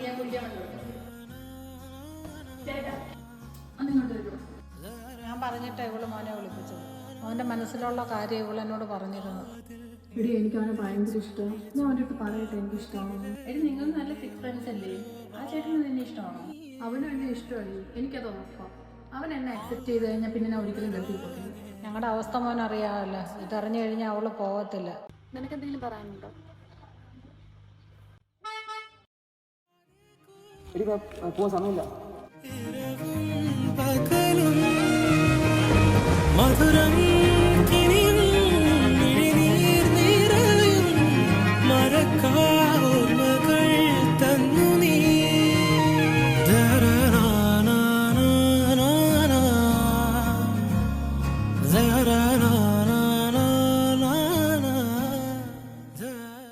ഞാൻ കുടിക്കാനുണ്ടോ? ചേട്ടാ അന്നിങ്ങോട്ട് വരുമോ? ഞാൻ പറഞ്ഞിട്ടാണ് ഇവള് മോനെ വിളിപ്പിച്ചത്. അവൻ്റെ മനസ്സിലുള്ള കാര്യം ഇവളെന്നോട് പറഞ്ഞിരുന്നു. എടി എനിക്ക് അവനെ ഭയങ്കര ഇഷ്ടമാണ്. ഞാൻ അവൻ്റെ അടുത്ത് പറയട്ടെ എനിക്ക് ഇഷ്ടമാണോ? എടി നിങ്ങൾ നല്ല തിക് ഫ്രണ്ട്സ് അല്ലേ? ആ ചേട്ടന് നിന്നെ ഇഷ്ടമാണോ? അവനും എന്നെ ഇഷ്ടമല്ലേ? എനിക്കത് ഉറപ്പാണ്. അവൻ എന്നെ അക്സെപ്റ്റ് ചെയ്ത് കഴിഞ്ഞാൽ പിന്നെ ഞാൻ ഒരിക്കലും ഗൾഫിൽ പോകില്ല. ഞങ്ങളുടെ അവസ്ഥ മോൻ അറിയാമല്ലോ. ഇതറിഞ്ഞു കഴിഞ്ഞാൽ അവള് പോകത്തില്ല. നിനക്കെന്തെങ്കിലും പറയാനുണ്ടോ? എടി പോവാൻ സമയമില്ല. മധുരം